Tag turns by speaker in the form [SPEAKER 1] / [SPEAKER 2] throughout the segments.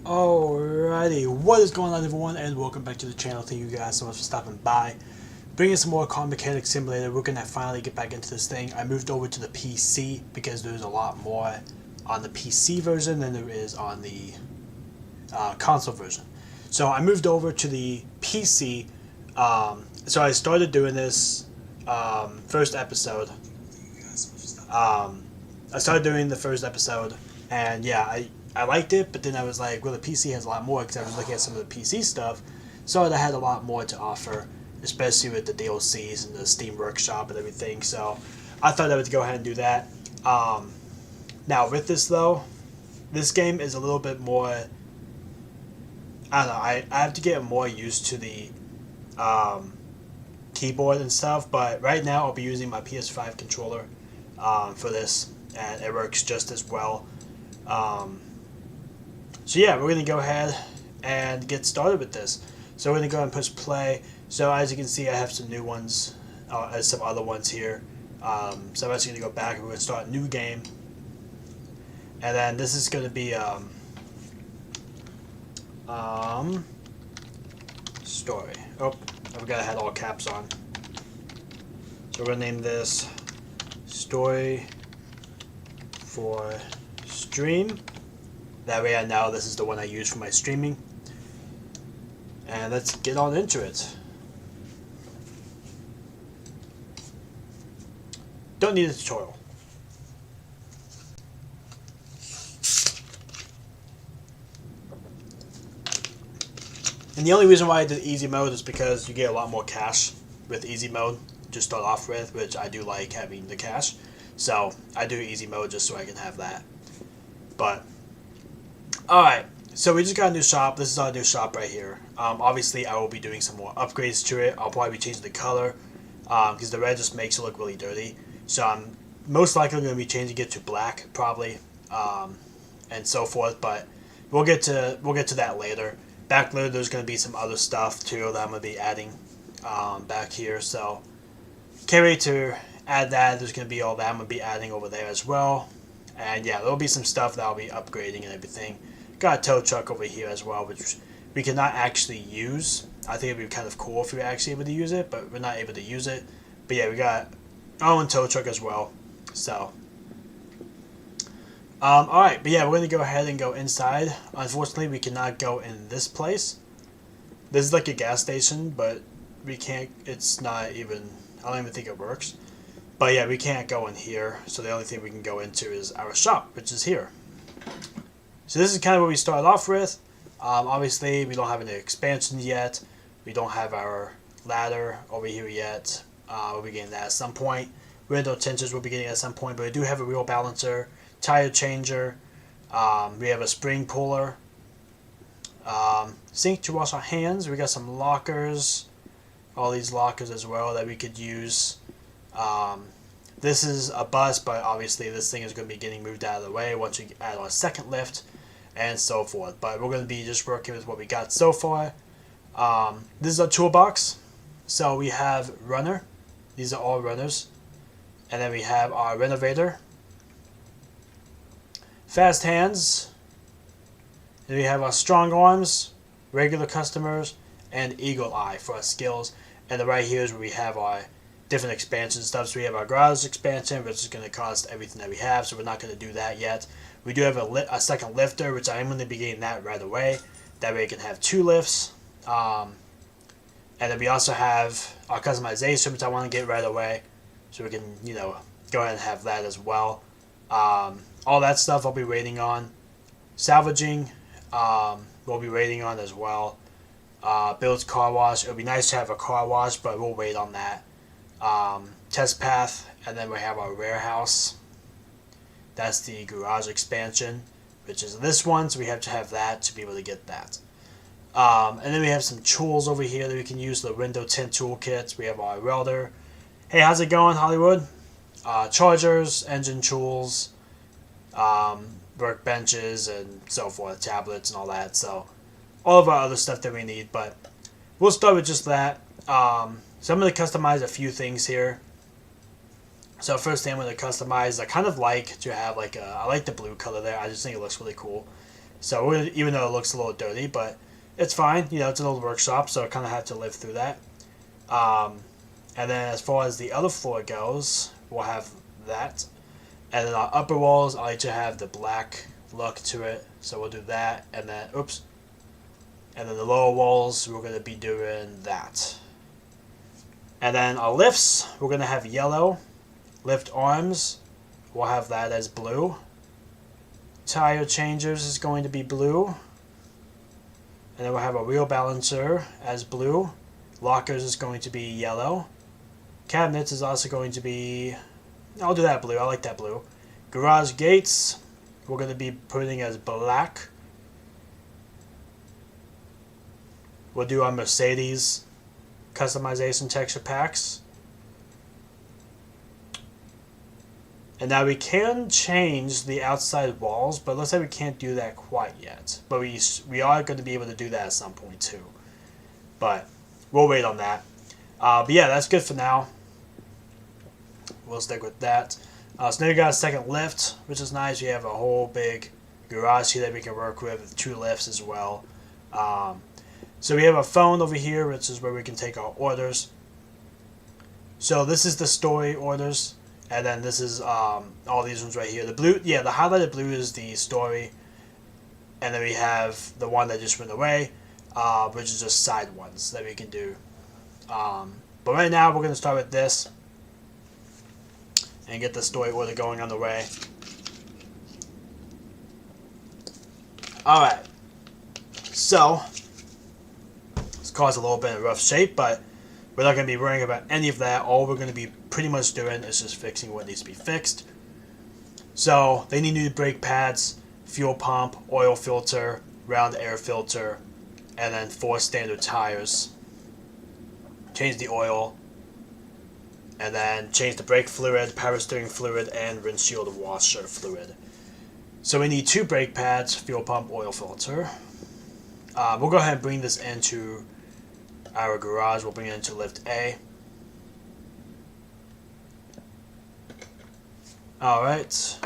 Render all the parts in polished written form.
[SPEAKER 1] Alrighty, what is going on everyone, and welcome back to the channel. Thank you guys so much for stopping by. Bringing some more Car Mechanic Simulator. We're going to finally get back into this thing. I moved over to the PC because there's a lot more on the PC version than there is on the console version. So I moved over to the PC. So I started doing this first episode. I started doing the first episode, and yeah, I liked it, but then I was like, well, the PC has a lot more, because I was looking at some of the PC stuff, so that had a lot more to offer, especially with the DLCs and the Steam Workshop and everything, so I thought I would go ahead and do that. Now, with this, though, this game is a little bit more, I don't know, I have to get more used to the keyboard and stuff, but right now I'll be using my PS5 controller for this, and it works just as well. So yeah, we're going to go ahead and get started with this. So we're going to go ahead and push play. So as you can see, I have some new ones, as some other ones here. So I'm actually going to go back and we're going to start a new game. And then this is going to be story. Oh, I forgot I had all caps on. So we're going to name this Story for Stream. That way I know this is the one I use for my streaming. And let's get on into it. Don't need a tutorial. And the only reason why I did easy mode is because you get a lot more cash with easy mode to start off with, which I do like having the cash. So I do easy mode just so I can have that. But alright, so we just got a new shop. This is our new shop right here. Obviously, I will be doing some more upgrades to it. I'll probably be changing the color because the red just makes it look really dirty. So I'm most likely going to be changing it to black, probably, and so forth. But we'll get to that later. Back later, there's going to be some other stuff too that I'm going to be adding back here. So can't wait to add that. There's going to be all that I'm going to be adding over there as well. And yeah, there'll be some stuff that I'll be upgrading and everything. Got a tow truck over here as well, which we cannot actually use. I think it'd be kind of cool if we were actually able to use it, but we're not able to use it. But yeah, we got our own tow truck as well. So, alright, but yeah, we're going to go ahead and go inside. Unfortunately, we cannot go in this place. This is like a gas station, but we can't, it's not even, I don't even think it works. But yeah, we can't go in here, so the only thing we can go into is our shop, which is here. So this is kind of what we started off with. Obviously, we don't have any expansions yet. We don't have our ladder over here yet. We'll be getting that at some point. Window tinges we'll be getting at some point, but we do have a wheel balancer, tire changer. We have a spring puller. Sink to wash our hands. We got some lockers. All these lockers as well that we could use. This is a bus, but obviously this thing is going to be getting moved out of the way once we add our second lift and so forth. But we're going to be just working with what we got so far. This is a toolbox. So we have runner. These are all runners. And then we have our renovator. Fast hands. Then we have our strong arms, regular customers, and eagle eye for our skills. And then right here is where we have our different expansion stuff. So we have our garage expansion, which is going to cost everything that we have, so we're not going to do that yet. We do have a second lifter, which I am going to be getting that right away. That way we can have two lifts. And then we also have our customization, which I want to get right away, so we can, you know, go ahead and have that as well. All that stuff I'll be waiting on. Salvaging, we'll be waiting on as well. Builds car wash. It would be nice to have a car wash, but we'll wait on that. Test path, and then we have our warehouse. That's the garage expansion, which is this one, so we have to have that to be able to get that. And then we have some tools over here that we can use, the window tint toolkits. We have our welder. Hey, how's it going, Hollywood? Chargers, engine tools, workbenches, and so forth, tablets and all that. So all of our other stuff that we need, but we'll start with just that. So I'm going to customize a few things here. So first thing I'm going to customize, I kind of like to have like a, I like the blue color there. I just think it looks really cool. So even though it looks a little dirty, but it's fine. You know, it's an old workshop, so I kind of have to live through that. And then as far as the other floor goes, we'll have that. And then our upper walls, I like to have the black look to it, so we'll do that. And then, oops. And then the lower walls, we're going to be doing that. And then our lifts, we're going to have yellow. Lift arms, we'll have that as blue. Tire changers is going to be blue. And then we'll have a wheel balancer as blue. Lockers is going to be yellow. Cabinets is also going to be... I'll do that blue. I like that blue. Garage gates, we're going to be putting as black. We'll do our Mercedes customization texture packs. And now we can change the outside walls, but let's say we can't do that quite yet. But we are going to be able to do that at some point too. But we'll wait on that. But yeah, that's good for now. We'll stick with that. So now we got a second lift, which is nice. We have a whole big garage here that we can work with 2 lifts as well. So we have a phone over here, which is where we can take our orders. So this is the story orders. And then this is all these ones right here. The blue, yeah, the highlighted blue is the story. And then we have the one that just went away, which is just side ones that we can do. But right now we're going to start with this. And get the story order going on the way. Alright. So, this car's a little bit in rough shape, but we're not going to be worrying about any of that. All we're going to be pretty much doing is just fixing what needs to be fixed. So, they need new brake pads, fuel pump, oil filter, round air filter, and then 4 standard tires. Change the oil, and then change the brake fluid, power steering fluid, and windshield washer fluid. So we need 2 brake pads, fuel pump, oil filter. We'll go ahead and bring this into our garage. We'll bring it into lift A. Alright.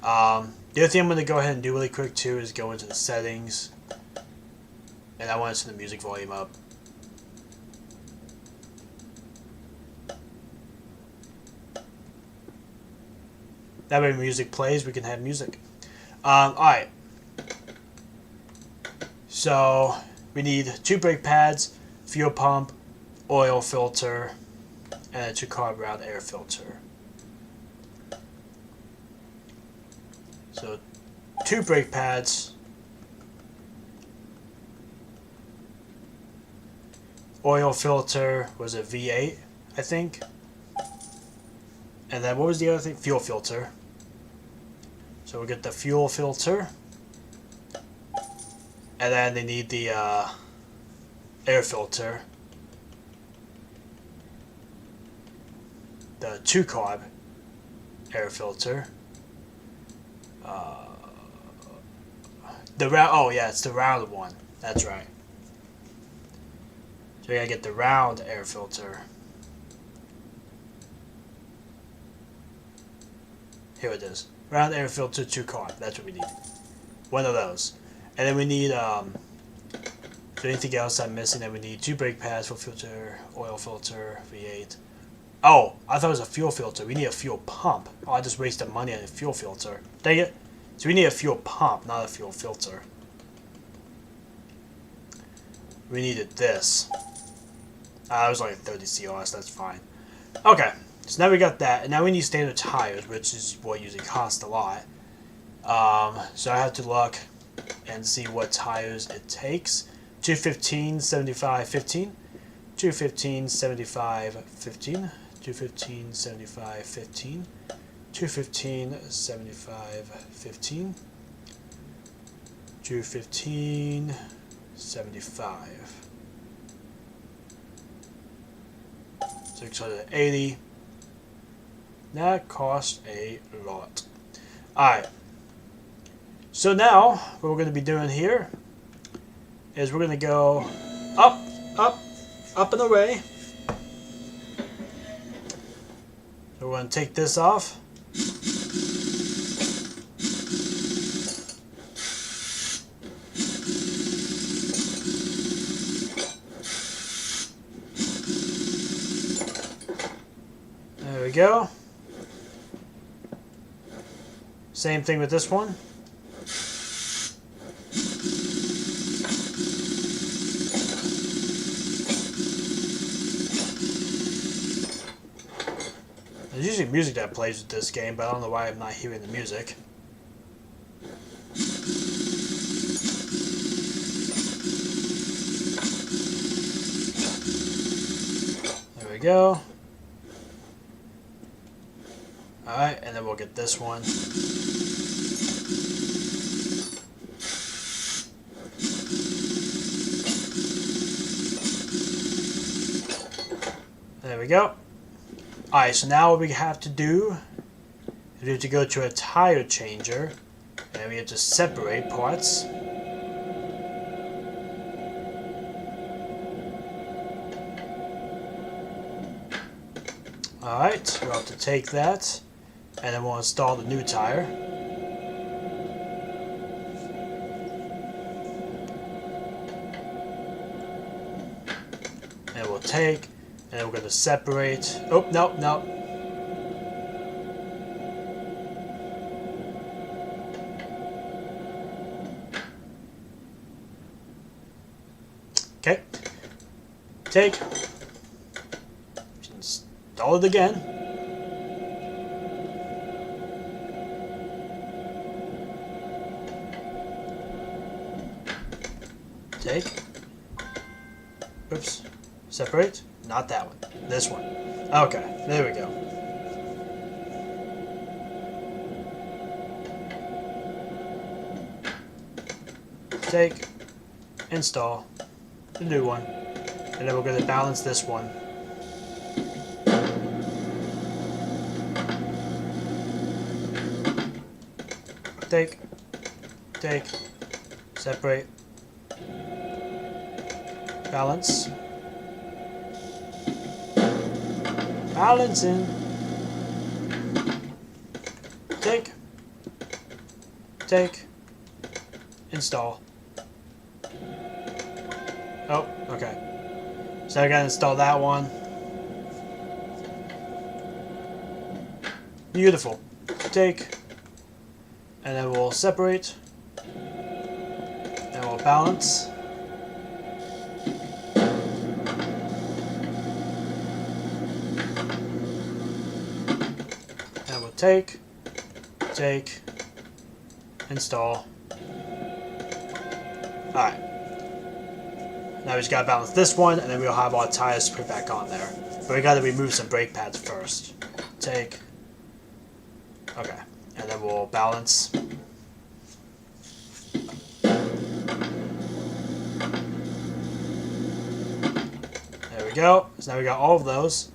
[SPEAKER 1] The other thing I'm going to go ahead and do really quick too is go into the settings. And I want to turn the music volume up. That way when music plays, we can have music. Alright. So, we need 2 brake pads, fuel pump, oil filter, and a 2-carb round air filter. So, 2 brake pads, oil filter was a V8, I think. And then what was the other thing? Fuel filter. So we'll get the fuel filter. And then they need the air filter. The 2-carb air filter. The round, oh yeah, it's the round one. That's right. So we gotta get the round air filter. Here it is. Round air filter 2-carb. That's what we need. One of those. And then we need, is there anything else I'm missing? Then we need 2 brake pads, fuel filter, oil filter, V8. Oh, I thought it was a fuel filter. We need a fuel pump. Oh, I just wasted money on a fuel filter. Dang it. So we need a fuel pump, not a fuel filter. We needed this. It was like 30 COS, that's fine. Okay. So now we got that, and now we need standard tires, which is what usually costs a lot. So I have to look and see what tires it takes. 215, 75, 15. 215, 75, 15. 215, 75, 15. 215, 75, 15. 215, 75. 680. That cost a lot. Alright. So now, what we're going to be doing here is we're going to go up, up, up and away. So we're going to take this off. we go. Same thing with this one. There's usually music that plays with this game, but I don't know why I'm not hearing the music. There we go. Alright, and then we'll get this one. There we go. Alright, so now what we have to do is we have to go to a tire changer and we have to separate parts. Alright, we'll have to take that and then we'll install the new tire. And we'll take, and we're going to separate. Oh, no, no. Okay. Take. Install it again. Take. Oops. Separate. Not that one. This one. Okay. There we go. Take. Install. The new one. And then we're going to balance this one. Take. Take. Separate. Balance. Balancing. Take. Take. Install. Oh, okay. So I gotta install that one. Beautiful. Take. And then we'll separate. And we'll balance. And we'll take, install. Alright. Now we just gotta balance this one, and then we'll have our tires put back on there. But we gotta remove some brake pads first. Take. Okay. And then we'll balance. There we go. So now we got all of those.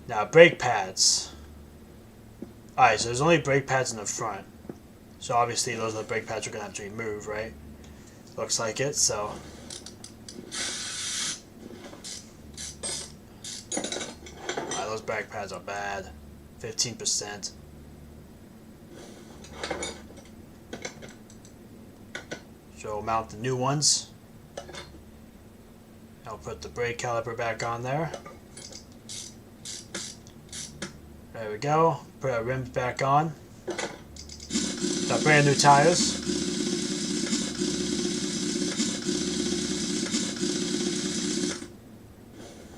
[SPEAKER 1] Now brake pads. Alright, so there's only brake pads in the front. So obviously those are the brake pads we're gonna have to remove, right? Looks like it, so. Alright, those brake pads are bad. 15%. So we'll mount the new ones. I'll put the brake caliper back on there. There we go. Put our rims back on. Got brand new tires.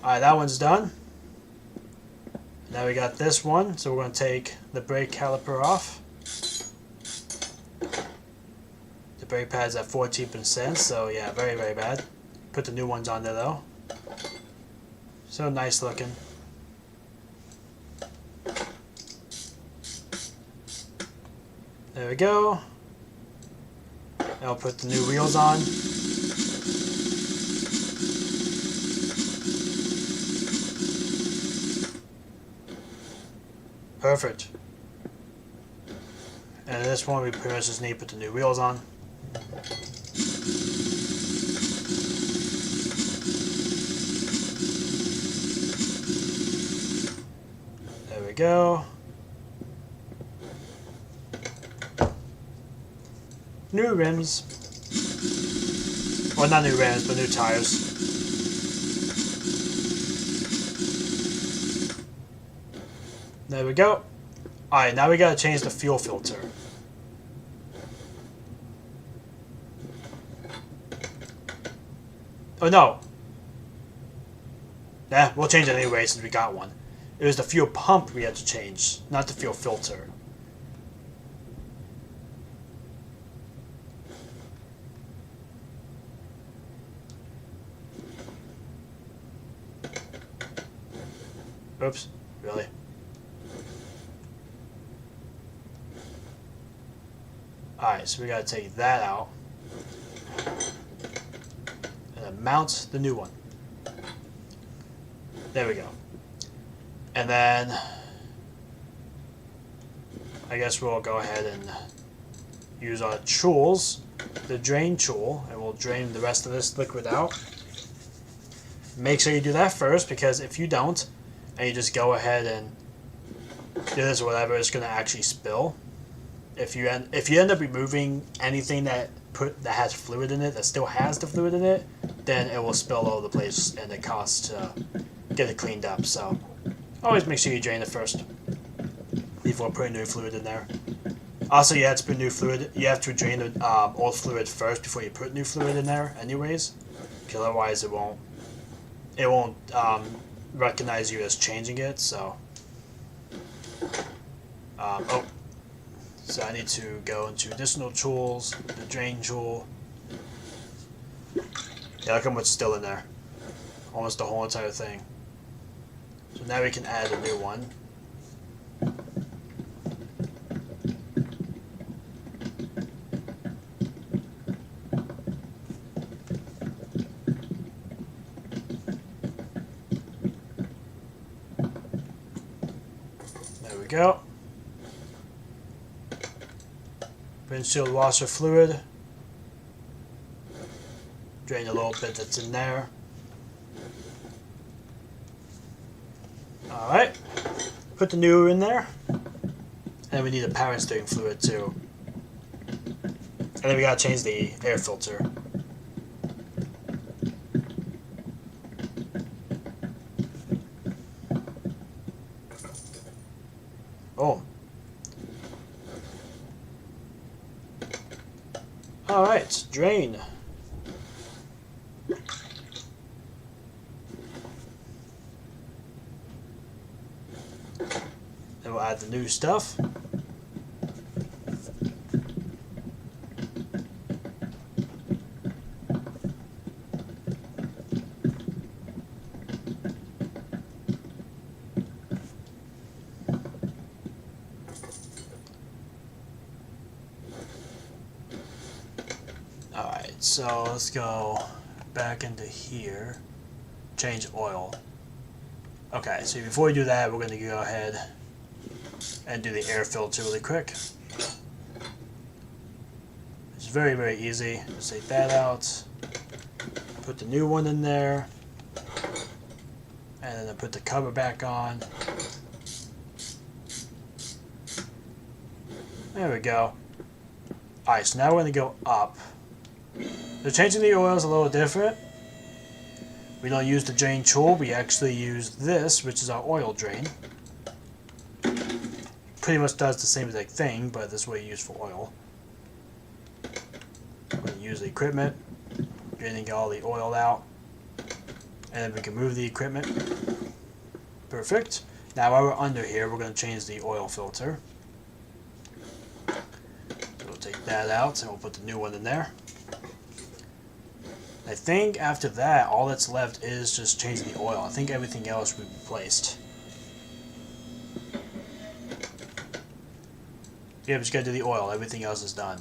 [SPEAKER 1] Alright, that one's done. Now we got this one, so we're going to take the brake caliper off. The brake pad's at 14%, so yeah, very, very bad. Put the new ones on there though. So nice looking. There we go. I'll put the new wheels on. Perfect. And this one we pretty much just need to put the new wheels on. There we go. New rims. Well, not new rims, but new tires. There we go. Alright, now we gotta change the fuel filter. Oh no! Yeah, we'll change it anyway since we got one. It was the fuel pump we had to change, not the fuel filter. Oops, really? Alright, so we gotta take that out. And then mount the new one. There we go. And then I guess we'll go ahead and use our tools, the drain tool, and we'll drain the rest of this liquid out. Make sure you do that first, because if you don't, and you just go ahead and do this or whatever, it's going to actually spill. If you end up removing anything that has fluid in it, that still has the fluid in it, then it will spill all over the place, and it costs to get it cleaned up. So always make sure you drain it first before putting new fluid in there. Also, you have to put new fluid. You have to drain the old fluid first before you put new fluid in there, anyways, because otherwise it won't recognize you as changing it. So, so I need to go into additional tools, the drain tool. Yeah, look how much is still in there. Almost the whole entire thing. So now we can add a new one. There we go. Windshield washer fluid. Drain a little bit that's in there. Alright. Put the new in there. And we need a power steering fluid too. And then we gotta change the air filter. Oh. Alright, drain. Then we'll add the new stuff. Alright, so let's go back into here. Change oil. Okay, so before we do that, we're going to go ahead and do the air filter really quick. It's very, very easy. Just take that out, put the new one in there, and then I put the cover back on. There we go. Alright, so now we're going to go up. So changing the oil is a little different. We don't use the drain tool, we actually use this, which is our oil drain. Pretty much does the same exact thing, but this is what you use for oil. We're going to use the equipment, draining all the oil out, and then we can move the equipment. Perfect. Now while we're under here, we're going to change the oil filter. So we'll take that out and we'll put the new one in there. I think after that, all that's left is just changing the oil. I think everything else will be replaced. Yeah, but you gotta do the oil. Everything else is done.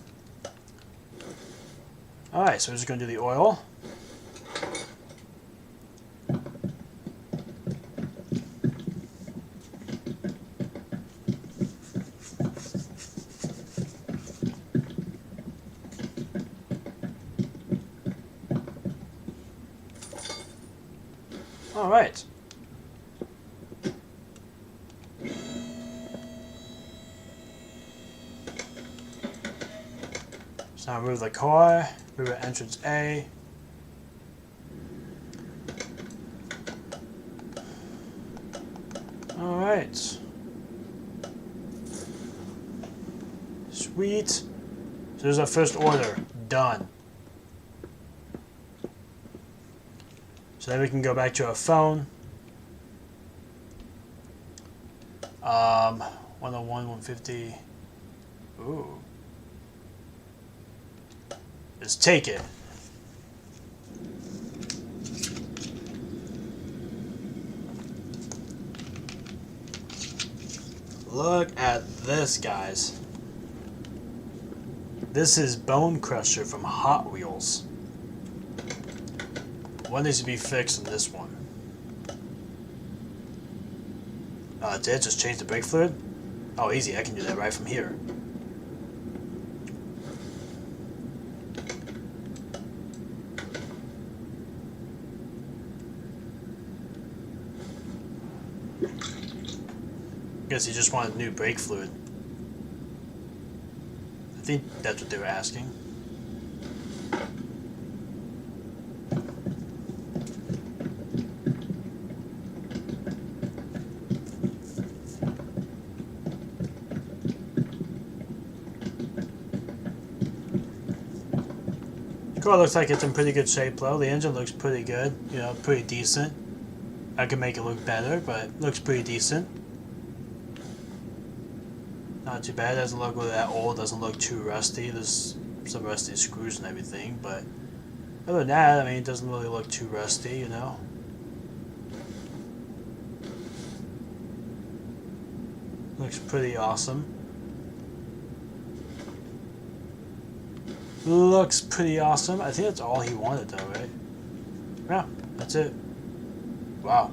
[SPEAKER 1] Alright, so we're just gonna do the oil. Alright. So now move the car, move it entrance A. Alright. Sweet. So there's our first order. Done. So then we can go back to our phone. 101, 150. Ooh. Just take it. Look at this, guys. This is Bone Crusher from Hot Wheels. What needs to be fixed in this one? Did it just change the brake fluid? Oh, easy. I can do that right from here. Guess he just wanted new brake fluid. I think that's what they were asking. Car looks like it's in pretty good shape though. The engine looks pretty good, you know, pretty decent. I could make it look better, but it looks pretty decent. Not too bad, doesn't look really that old, doesn't look too rusty. There's some rusty screws and everything, but other than that, I mean, it doesn't really look too rusty, you know. Looks pretty awesome. Looks pretty awesome. I think that's all he wanted though, right? Yeah, that's it. Wow.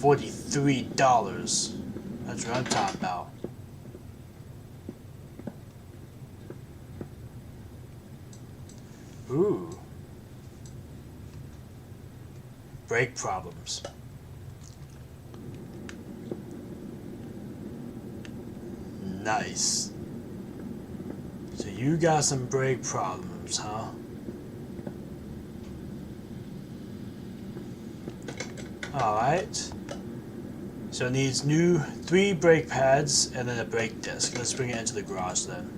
[SPEAKER 1] $43. That's what I'm talking about. Ooh. Brake problems. Nice. So you got some brake problems, huh? Alright. So it needs new 3 brake pads and then a brake disc. Let's bring it into the garage then.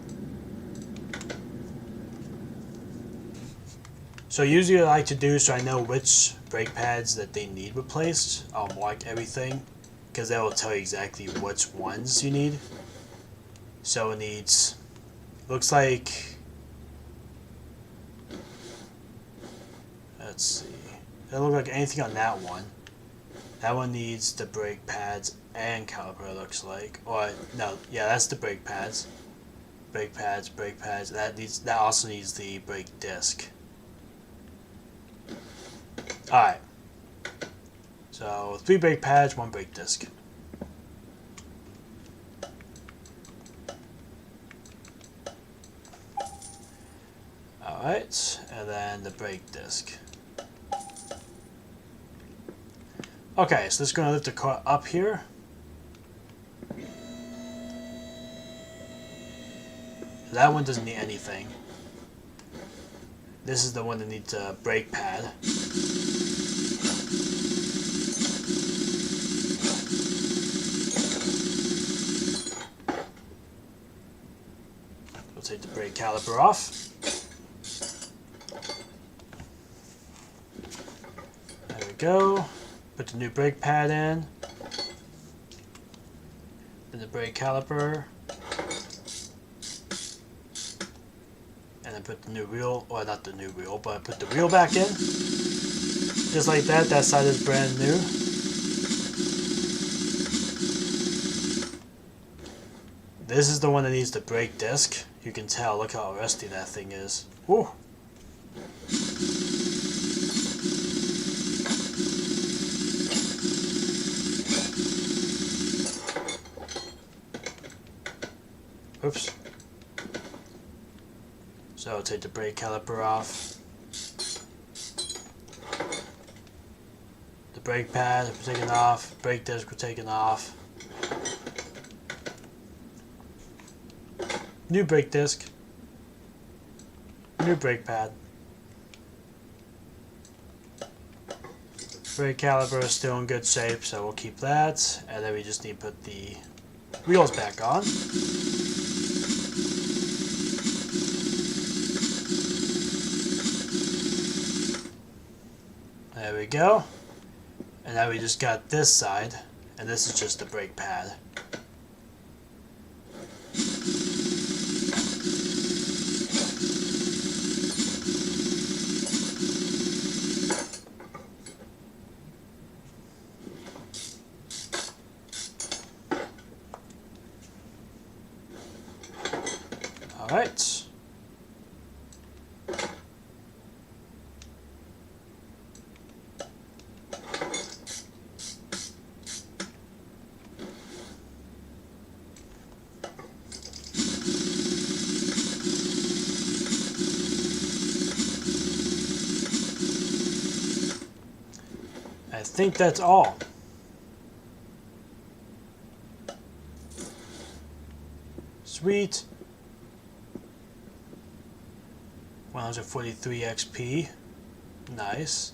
[SPEAKER 1] So usually what I like to do, so I know which brake pads that they need replaced, I'll mark everything, because that will tell you exactly which ones you need. So it needs, looks like, let's see, it doesn't look like anything on that one. That one needs the brake pads and caliper, it looks like. Or, no, yeah, that's the brake pads. Brake pads, brake pads. That also needs the brake disc. Alright. So, 3 brake pads, 1 brake disc. Alright, and then the brake disc. Okay, so let's go lift the car up here. That one doesn't need anything. This is the one that needs a brake pad. We'll take the brake caliper off. There we go. Put the new brake pad in. Then the brake caliper. And then put the new wheel, or not the new wheel, but put the wheel back in. Just like that, that side is brand new. This is the one that needs the brake disc. You can tell, look how rusty that thing is. Woo! Oops. So I'll take the brake caliper off. The brake pad we're taking off. Brake disc we're taking off. New brake disc. New brake pad. Brake caliper is still in good shape, so we'll keep that. And then we just need to put the wheels back on. we go. And now we just got this side, and this is just the brake pad. Alright. I think that's all. Sweet. 143 XP. Nice.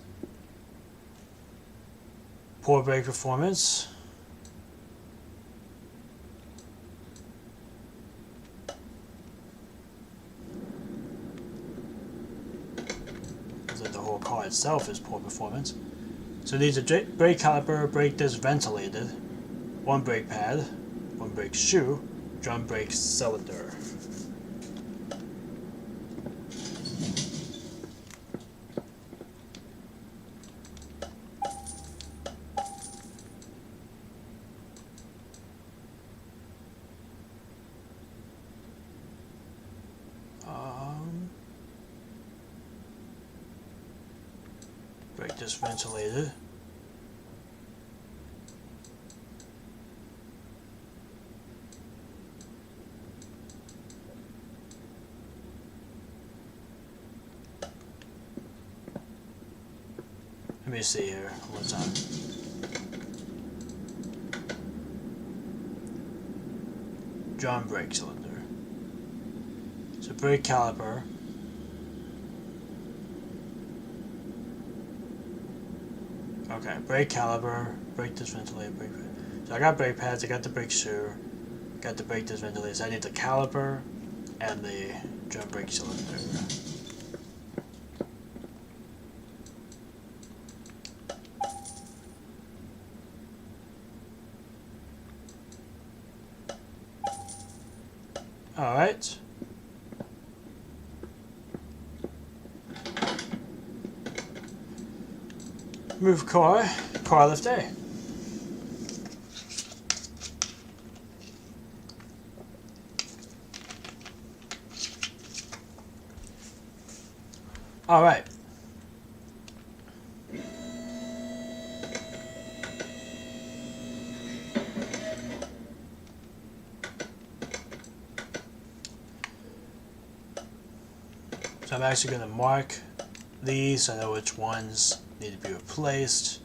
[SPEAKER 1] Poor brake performance. Looks like the whole car itself is poor performance. So these are brake caliper, brake disc ventilated, one brake pad, one brake shoe, drum brake cylinder. Brake disc ventilated. Let me see here one time. Drum brake cylinder. So brake caliper. Okay, brake caliper, brake disc ventilator, brake pad. So I got brake pads, I got the brake shoe, got the brake disc ventilator. So I need the caliper and the drum brake cylinder. Alright. Move car lift A. All right. So I'm actually going to mark these so I know which ones need to be replaced.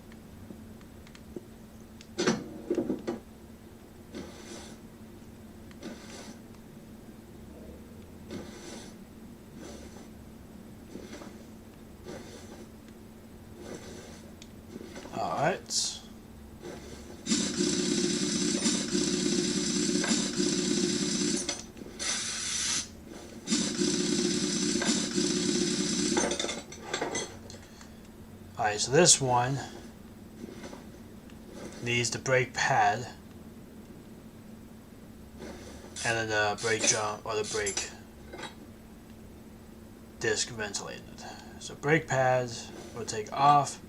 [SPEAKER 1] All right. Alright, so this one needs the brake pad and then the brake drum or the brake disc ventilated. So brake pads will take off.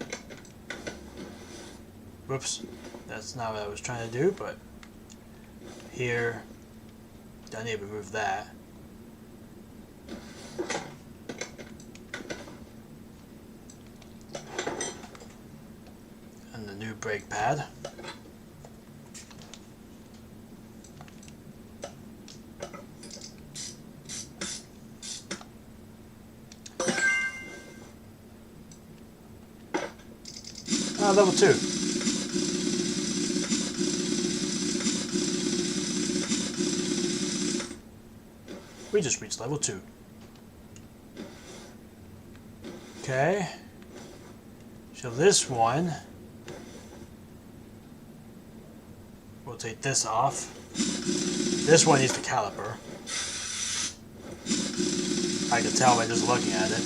[SPEAKER 1] Whoops, that's not what I was trying to do, but here I need to remove that. And the new brake pad. Level 2. We just reached level 2. Okay. So this one, we'll take this off. This one needs the caliper. I can tell by just looking at it.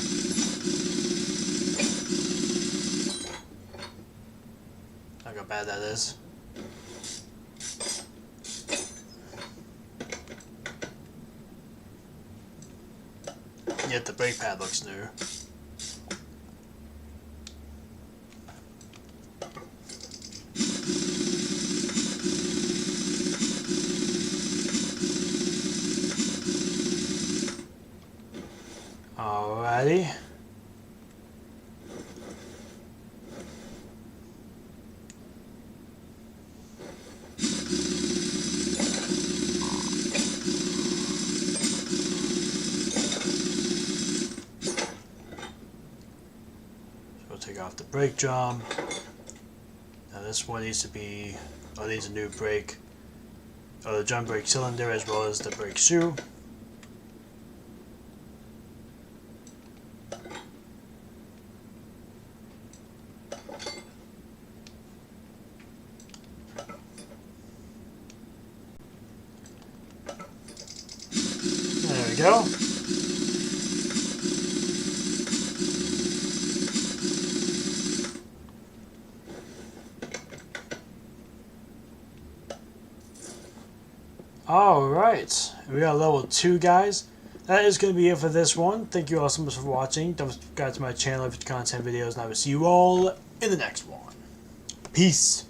[SPEAKER 1] pad that is. Yet the brake pad looks new. Alrighty. Take off the brake drum. Now this one needs to be, needs a new brake, the drum brake cylinder as well as the brake shoe. There we go. Alright, we got level 2, guys. That is going to be it for this one. Thank you all so much for watching. Don't subscribe to my channel for content videos, and I will see you all in the next one. Peace.